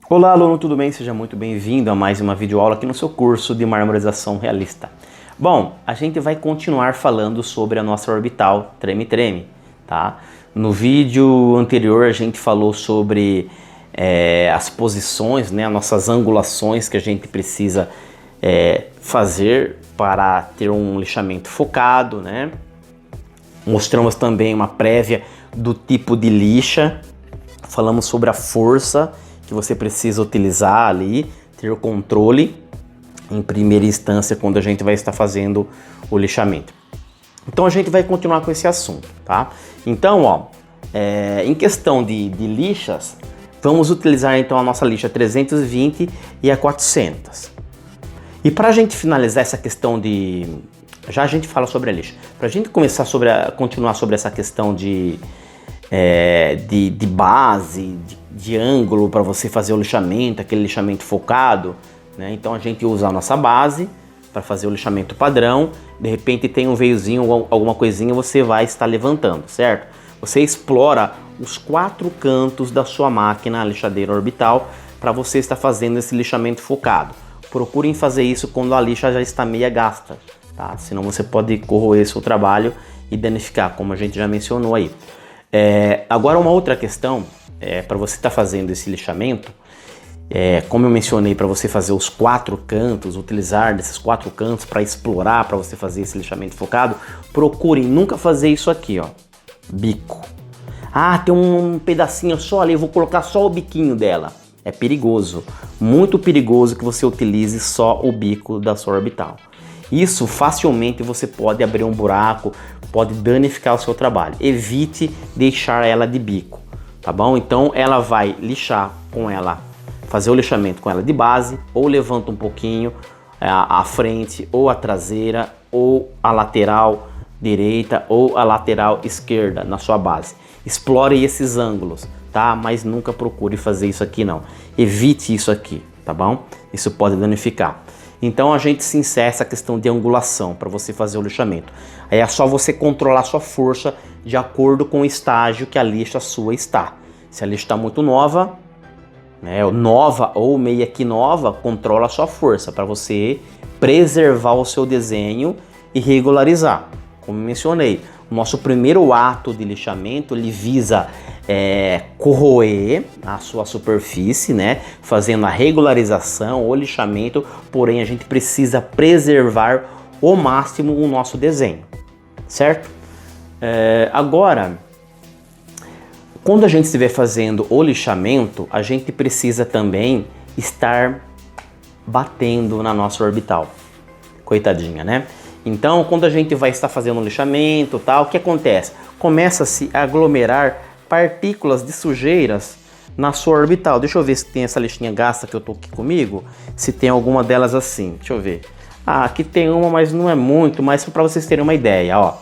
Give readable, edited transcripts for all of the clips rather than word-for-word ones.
Olá, aluno, tudo bem? Seja muito bem-vindo a mais uma videoaula aqui no seu curso de marmorização realista. Bom, a gente vai continuar falando sobre a nossa orbital treme-treme, tá? No vídeo anterior a gente falou sobre as posições, né, as nossas angulações que a gente precisa fazer para ter um lixamento focado, né? Mostramos também uma prévia do tipo de lixa, falamos sobre a força que você precisa utilizar ali, ter o controle em primeira instância quando a gente vai estar fazendo o lixamento. Então a gente vai continuar com esse assunto, tá? Então, ó, em questão de lixas, vamos utilizar então a nossa lixa 320 e a 400. E para a gente finalizar essa questão de... Já a gente fala sobre a lixa. Para a gente começar continuar sobre essa questão de base, de ângulo para você fazer o lixamento, aquele lixamento focado, né? Então a gente usa a nossa base para fazer o lixamento padrão. De repente tem um veiozinho ou alguma coisinha, você vai estar levantando, certo? Você explora os 4 cantos da sua máquina, a lixadeira orbital, para você estar fazendo esse lixamento focado. Procurem fazer isso quando a lixa já está meia gasta, tá? Senão você pode corroer seu trabalho e danificar, como a gente já mencionou aí. Agora uma outra questão, para você estar fazendo esse lixamento, como eu mencionei, para você fazer os 4 cantos, utilizar desses 4 cantos para explorar, para você fazer esse lixamento focado, procurem nunca fazer isso aqui, ó, bico. Ah, tem um pedacinho só ali, eu vou colocar só o biquinho dela. É perigoso, muito perigoso que você utilize só o bico da sua orbital. Isso facilmente você pode abrir um buraco, pode danificar o seu trabalho. Evite deixar ela de bico, tá bom? Então ela vai lixar com ela, fazer o lixamento com ela de base, ou levanta um pouquinho a frente, ou a traseira, ou a lateral direita, ou a lateral esquerda na sua base. Explore esses ângulos, tá? Mas nunca procure fazer isso aqui não. Evite isso aqui, tá bom? Isso pode danificar. Então a gente se insere essa questão de angulação para você fazer o lixamento. Aí é só você controlar sua força de acordo com o estágio que a lixa sua está. Se a lixa está muito nova, né, nova ou meia que nova, controla a sua força para você preservar o seu desenho e regularizar. Como mencionei, o nosso primeiro ato de lixamento ele visa corroer a sua superfície, né, fazendo a regularização, o lixamento, porém a gente precisa preservar ao máximo o nosso desenho, certo? Agora, quando a gente estiver fazendo o lixamento, a gente precisa também estar batendo na nossa orbital, coitadinha, né? Então, quando a gente vai estar fazendo um lixamento, tal, o que acontece? Começa-se a aglomerar partículas de sujeiras na sua orbital. Deixa eu ver se tem essa lixinha gasta que eu tô aqui comigo, se tem alguma delas assim. Deixa eu ver. Ah, aqui tem uma, mas não é muito, mas para vocês terem uma ideia, ó.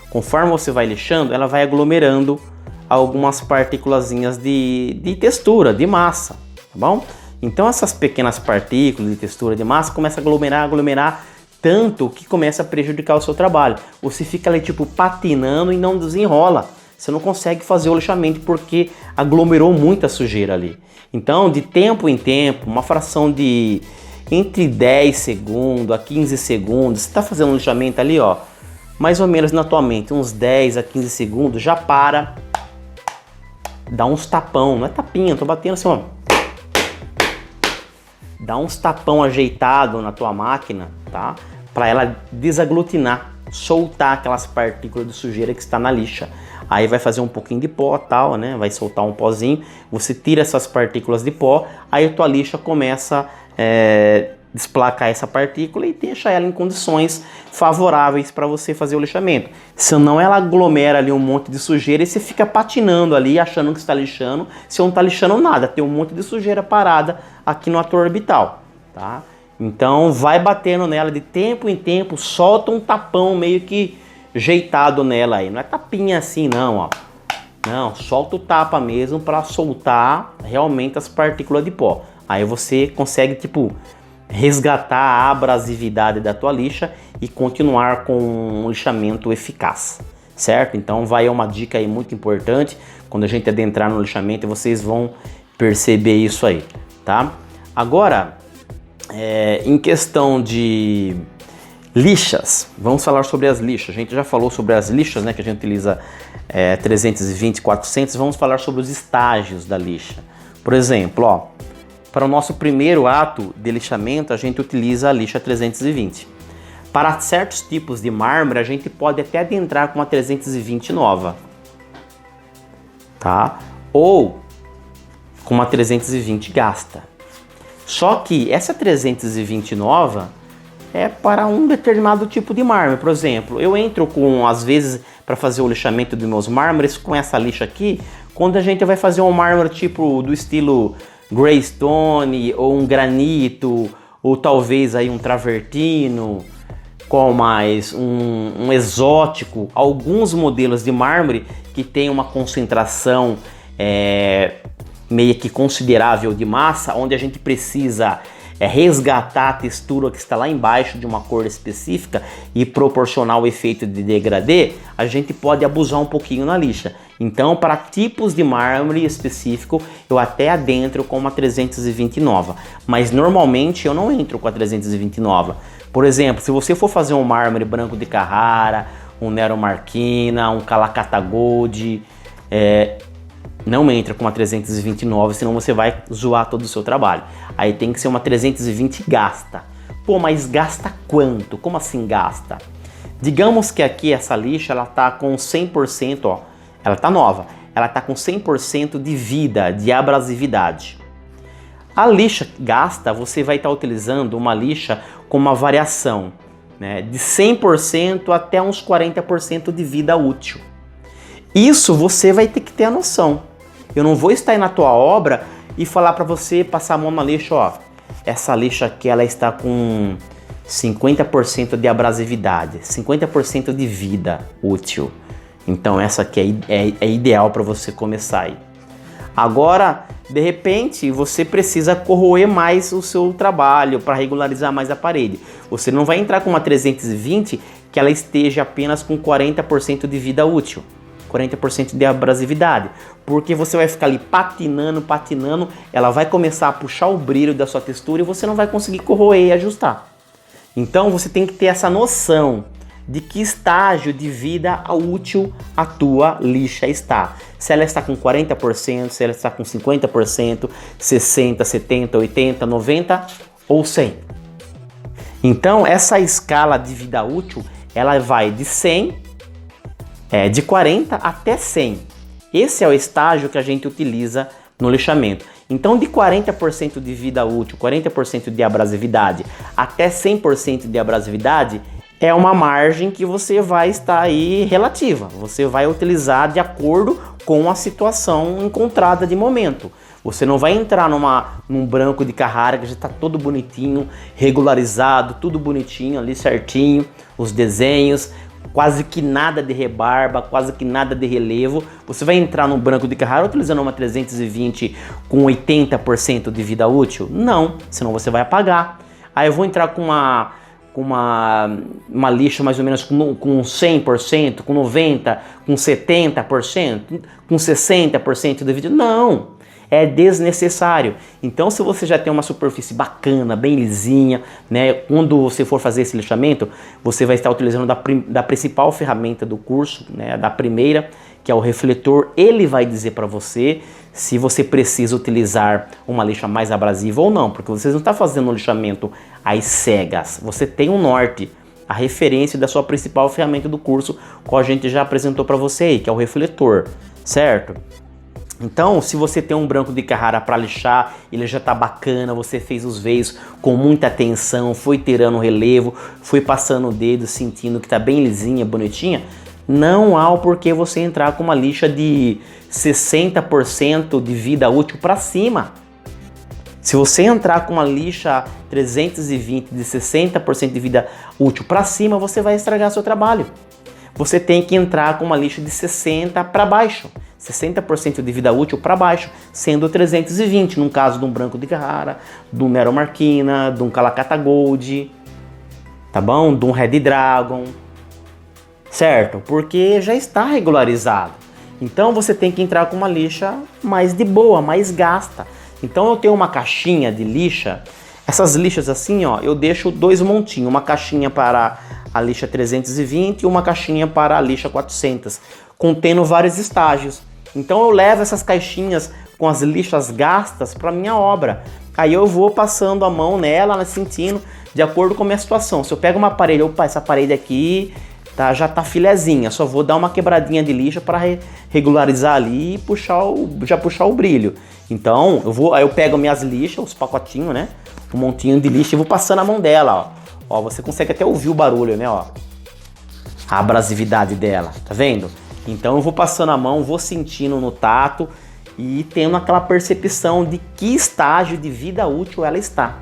Conforme você vai lixando, ela vai aglomerando algumas partículazinhas de textura, de massa, tá bom? Então essas pequenas partículas de textura de massa começam a aglomerar, tanto que começa a prejudicar o seu trabalho. Você fica ali tipo patinando e não desenrola. Você não consegue fazer o lixamento porque aglomerou muita sujeira ali. Então, de tempo em tempo, uma fração de entre 10 segundos a 15 segundos, você está fazendo um lixamento ali, ó, mais ou menos na tua mente, uns 10 a 15 segundos, já para, dá uns tapão, não é tapinha, eu tô batendo assim, ó. Dá uns tapão ajeitado na tua máquina, tá? Para ela desaglutinar, soltar aquelas partículas de sujeira que está na lixa. Aí vai fazer um pouquinho de pó, tal, né? Vai soltar um pozinho. Você tira essas partículas de pó, aí a tua lixa começa a desplacar essa partícula e deixa ela em condições favoráveis para você fazer o lixamento. Senão ela aglomera ali um monte de sujeira e você fica patinando ali, achando que está lixando. Você não está lixando nada, tem um monte de sujeira parada aqui no ator orbital, tá? Então vai batendo nela de tempo em tempo, solta um tapão meio que jeitado nela aí. Não é tapinha assim não, ó. Não, solta o tapa mesmo para soltar realmente as partículas de pó. Aí você consegue tipo resgatar a abrasividade da tua lixa e continuar com um lixamento eficaz, certo? Então vai uma dica aí muito importante, quando a gente adentrar no lixamento vocês vão perceber isso aí, tá? Agora, em questão de lixas, vamos falar sobre as lixas. A gente já falou sobre as lixas, né, que a gente utiliza 320, 400. Vamos falar sobre os estágios da lixa. Por exemplo, ó, para o nosso primeiro ato de lixamento, a gente utiliza a lixa 320. Para certos tipos de mármore, a gente pode até adentrar com uma 320 nova, tá? Ou com uma 320 gasta. Só que essa 320 nova é para um determinado tipo de mármore. Por exemplo, eu entro com, às vezes, para fazer o lixamento dos meus mármores com essa lixa aqui, quando a gente vai fazer um mármore tipo do estilo Greystone, ou um granito, ou talvez aí um travertino, qual mais? Um exótico, alguns modelos de mármore que tem uma concentração meio que considerável de massa, onde a gente precisa resgatar a textura que está lá embaixo de uma cor específica e proporcionar o efeito de degradê, a gente pode abusar um pouquinho na lixa. Então, para tipos de mármore específico, eu até adentro com uma 320 nova, mas normalmente eu não entro com a 320 nova. Por exemplo, se você for fazer um mármore branco de Carrara, um Nero Marquina, um Calacata Gold, não entra com uma 329, senão você vai zoar todo o seu trabalho. Aí tem que ser uma 320 gasta. Pô, mas gasta quanto? Como assim gasta? Digamos que aqui essa lixa, ela tá com 100%, ó, ela tá nova, ela tá com 100% de vida, de abrasividade. A lixa gasta, você vai estar utilizando uma lixa com uma variação, né, de 100% até uns 40% de vida útil. Isso você vai ter que ter a noção. Eu não vou estar aí na tua obra e falar para você passar a mão na lixa, ó, essa lixa aqui ela está com 50% de abrasividade, 50% de vida útil. Então essa aqui é ideal para você começar aí. Agora, de repente, você precisa corroer mais o seu trabalho para regularizar mais a parede. Você não vai entrar com uma 320 que ela esteja apenas com 40% de vida útil. 40% de abrasividade, porque você vai ficar ali patinando, ela vai começar a puxar o brilho da sua textura e você não vai conseguir corroer e ajustar. Então você tem que ter essa noção de que estágio de vida útil a tua lixa está. Se ela está com 40%, se ela está com 50%, 60%, 70%, 80%, 90% ou 100%. Então essa escala de vida útil, ela vai de 100%, de 40 até 100. Esse é o estágio que a gente utiliza no lixamento. Então, de 40% de vida útil, 40% de abrasividade até 100% de abrasividade é uma margem que você vai estar aí relativa. Você vai utilizar de acordo com a situação encontrada de momento. Você não vai entrar num branco de Carrara que já está todo bonitinho, regularizado, tudo bonitinho ali certinho, os desenhos, quase que nada de rebarba, quase que nada de relevo. Você vai entrar no branco de Carrara utilizando uma 320 com 80% de vida útil? Não, senão você vai apagar. Aí eu vou entrar com uma lixa mais ou menos com 100%, com 90%, com 70%, com 60% de vida? Não! É desnecessário. Então, se você já tem uma superfície bacana, bem lisinha, né, quando você for fazer esse lixamento, você vai estar utilizando da principal ferramenta do curso, né, da primeira, que é o refletor. Ele vai dizer para você se você precisa utilizar uma lixa mais abrasiva ou não, porque você não está fazendo um lixamento às cegas. Você tem um norte, a referência da sua principal ferramenta do curso, qual a gente já apresentou para você aí, que é o refletor, certo? Então, se você tem um branco de Carrara para lixar, ele já tá bacana, você fez os veios com muita atenção, foi tirando o relevo, foi passando o dedo, sentindo que tá bem lisinha, bonitinha, não há o porquê você entrar com uma lixa de 60% de vida útil para cima. Se você entrar com uma lixa 320 de 60% de vida útil para cima, você vai estragar seu trabalho. Você tem que entrar com uma lixa de 60% para baixo. 60% de vida útil para baixo, sendo 320, no caso de um branco de Carrara, de um Nero Marquina, de um Calacata Gold, tá bom? De um Red Dragon, certo? Porque já está regularizado. Então você tem que entrar com uma lixa mais de boa, mais gasta. Então eu tenho uma caixinha de lixa, essas lixas assim, ó, eu deixo 2 montinhos, uma caixinha para a lixa 320 e uma caixinha para a lixa 400, contendo vários estágios. Então eu levo essas caixinhas com as lixas gastas para minha obra. Aí eu vou passando a mão nela, sentindo de acordo com a minha situação. Se eu pego uma parede, opa, essa parede aqui já tá filezinha, só vou dar uma quebradinha de lixa para regularizar ali e já puxar o brilho. Então aí eu pego minhas lixas, os pacotinhos, né? Um montinho de lixa e vou passando a mão dela, ó. Ó, você consegue até ouvir o barulho, né, ó. A abrasividade dela, tá vendo? Então eu vou passando a mão, vou sentindo no tato e tendo aquela percepção de que estágio de vida útil ela está.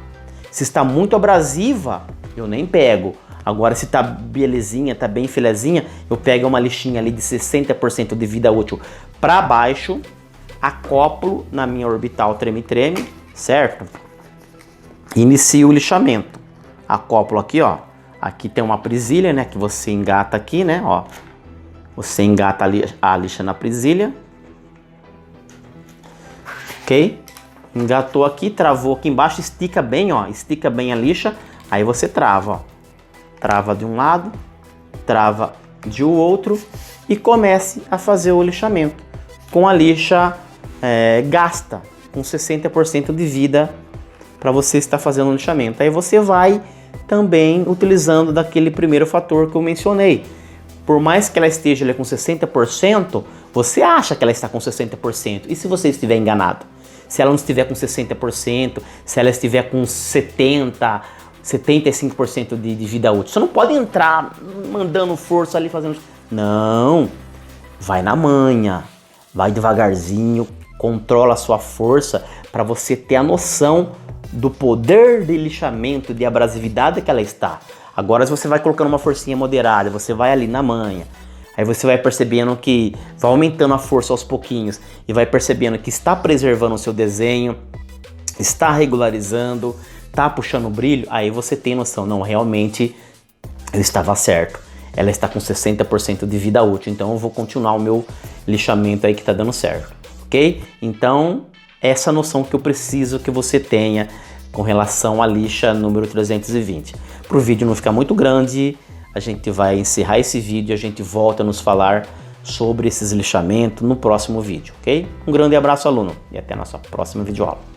Se está muito abrasiva, eu nem pego. Agora, se tá belezinha, tá bem filezinha, eu pego uma lixinha ali de 60% de vida útil para baixo, acoplo na minha orbital treme-treme, certo? Inicio o lixamento. Acoplo aqui, ó. Aqui tem uma presilha, né, que você engata aqui, né, ó. Você engata a lixa na presilha. Ok? Engatou aqui, travou aqui embaixo, estica bem, ó. Estica bem a lixa, aí você trava, ó. Trava de um lado, trava de outro e comece a fazer o lixamento com a lixa gasta, com 60% de vida para você estar fazendo o lixamento. Aí você vai também utilizando daquele primeiro fator que eu mencionei. Por mais que ela esteja ali com 60%, você acha que ela está com 60%. E se você estiver enganado? Se ela não estiver com 60%, se ela estiver com 70%, 75% de vida útil. Você não pode entrar mandando força ali, fazendo... Não, vai na manha, vai devagarzinho, controla a sua força para você ter a noção do poder de lixamento, de abrasividade que ela está. Agora se você vai colocando uma forcinha moderada, você vai ali na manha, aí você vai percebendo que vai aumentando a força aos pouquinhos e vai percebendo que está preservando o seu desenho, está regularizando, tá puxando o brilho, aí você tem noção, não, realmente eu estava certo. Ela está com 60% de vida útil, então eu vou continuar o meu lixamento aí que tá dando certo, ok? Então, essa noção que eu preciso que você tenha com relação à lixa número 320. Para o vídeo não ficar muito grande, a gente vai encerrar esse vídeo e a gente volta a nos falar sobre esses lixamentos no próximo vídeo, ok? Um grande abraço, aluno, e até a nossa próxima videoaula.